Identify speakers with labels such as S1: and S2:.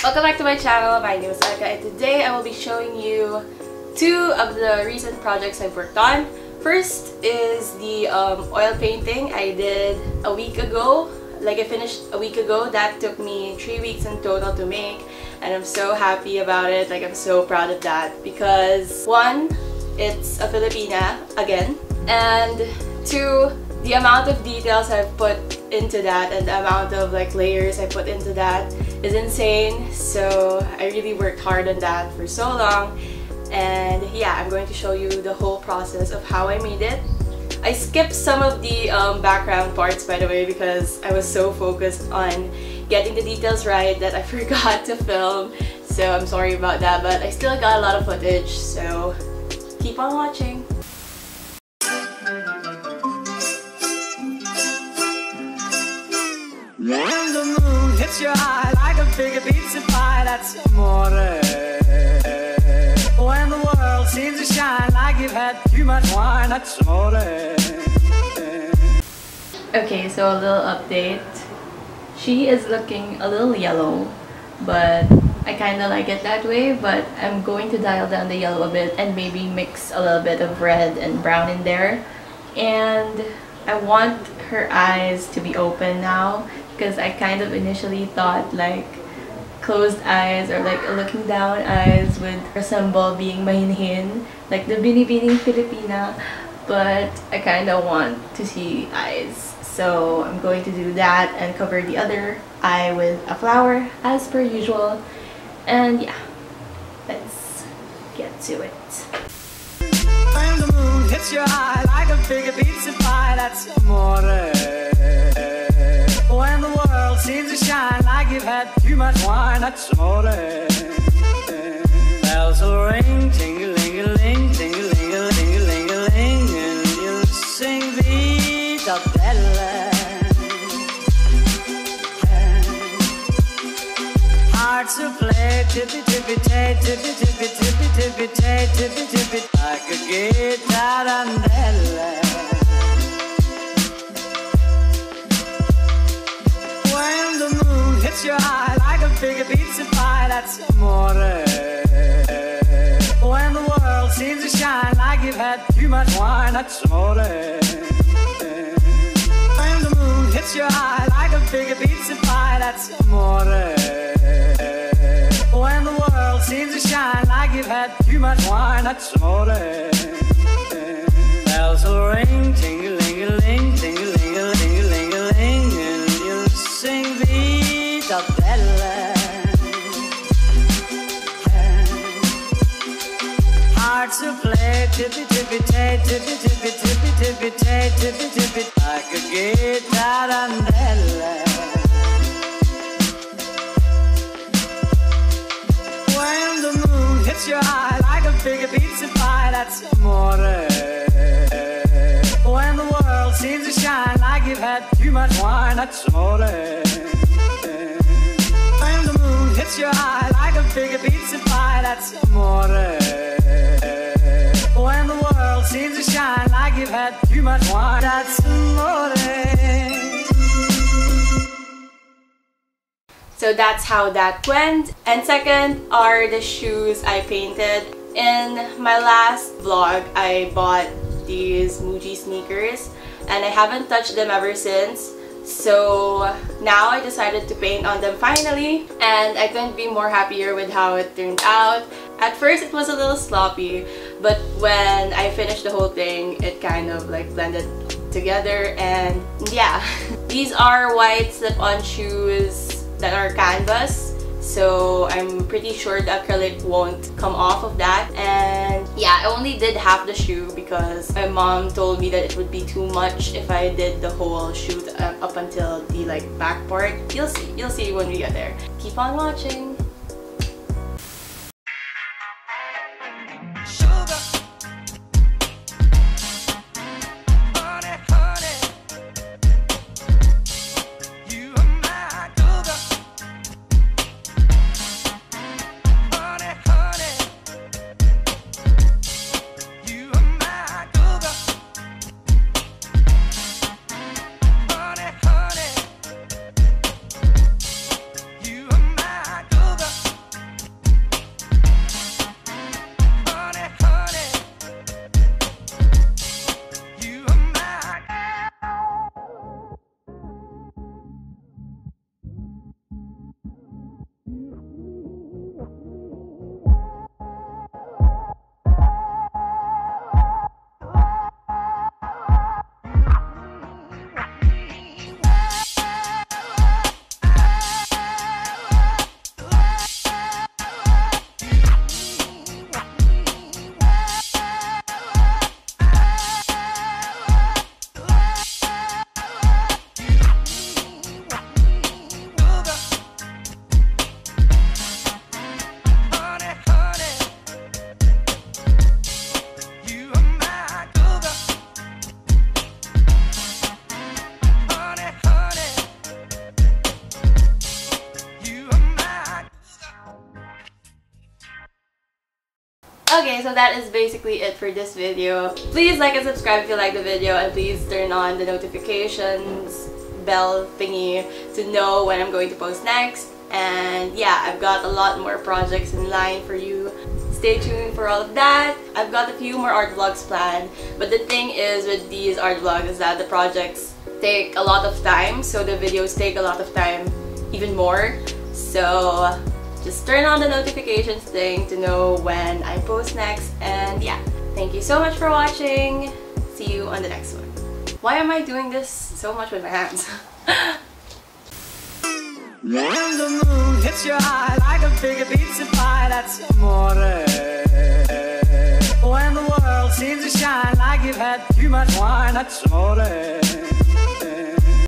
S1: Welcome back to my channel. My name is Eka, and today I will be showing you two of the recent projects I've worked on. First is the oil painting I did a week ago. Like, I finished a week ago. That took me 3 weeks in total to make, and I'm so happy about it. Like, I'm so proud of that because one, it's a Filipina again, and two, the amount of details I've put into that and the amount of like layers I put into that is insane. So I really worked hard on that for so long, and yeah, I'm going to show you the whole process of how I made it. I skipped some of the background parts, by the way, because I was so focused on getting the details right that I forgot to film, so I'm sorry about that, but I still got a lot of footage, so keep on watching.
S2: When the moon hits your eye like a big pizza pie, that's amore. When the world seems to shine like you've had too much wine, that's amore.
S1: Okay, so a little update. She is looking a little yellow, but I kind of like it that way, but I'm going to dial down the yellow a bit and maybe mix a little bit of red and brown in there. And I want her eyes to be open now, because I kind of initially thought like closed eyes or like looking down eyes would resemble being mahinhin, like the binibining Filipina, but I kind of want to see eyes. So I'm going to do that and cover the other eye with a flower as per usual. And yeah, let's get to it.
S2: When the moon hits your eye like a big pizza pie, that's amore. When the world seems to shine like you've had too much wine, that's amore. Bells will ring, ting-a-ling-a-ling, ting-a-ling-a-ling-a-ling-a-ling, and you'll sing Vita Bella. Hearts will play tippy-tippy-tay, tippy-tippy-tippy-tippy-tay, tippy-tippy, like a guitarandella. When the moon hits your eye like a big pizza pie, that's amore. When the world seems to shine like you've had too much wine, that's amore. When the moon hits your eye like a big pizza pie, that's amore. When the world seems to shine like you've had too much wine, that's amore. Bells will ring, ting-a-ling-a-ling, ting-a-ling-a-ling-a-ling-a-ling, and you'll sing Vita Bella. Hearts will play tippy-tippy-tay, tippy-tippy-tippy-tippy-tay, tippy-tippy, like a guitarandella. When the moon hits your eye like a big pizza pie, that's amore. When the world seems to shine like you've had too much wine, that's amore. When the moon hits your eye like a big pizza pie, that's amore. When the world seems to shine like you've had too much wine, that's amore.
S1: So that's how that went. And second are the shoes I painted. In my last vlog, I bought these Muji sneakers and I haven't touched them ever since. So now I decided to paint on them finally, and I couldn't be more happier with how it turned out. At first it was a little sloppy, but when I finished the whole thing, it kind of like blended together, and yeah. These are white slip-on shoes that are canvas, so I'm pretty sure the acrylic won't come off of that. And yeah, I only did half the shoe because my mom told me that it would be too much if I did the whole shoe up until the like back part. You'll see when we get there. Keep on watching. Okay, so that is basically it for this video. Please like and subscribe if you like the video, and please turn on the notifications bell thingy to know when I'm going to post next. And yeah, I've got a lot more projects in line for you. Stay tuned for all of that. I've got a few more art vlogs planned, but the thing is with these art vlogs is that the projects take a lot of time, so the videos take a lot of time even more. So just turn on the notifications thing to know when I post next. And yeah, thank you so much for watching. See you on the next one. Why am I doing this so much with my hands?
S2: When the moon hits your eye like a big pizza pie, that's amore. When the world seems to shine like you've had too much wine, that's amore.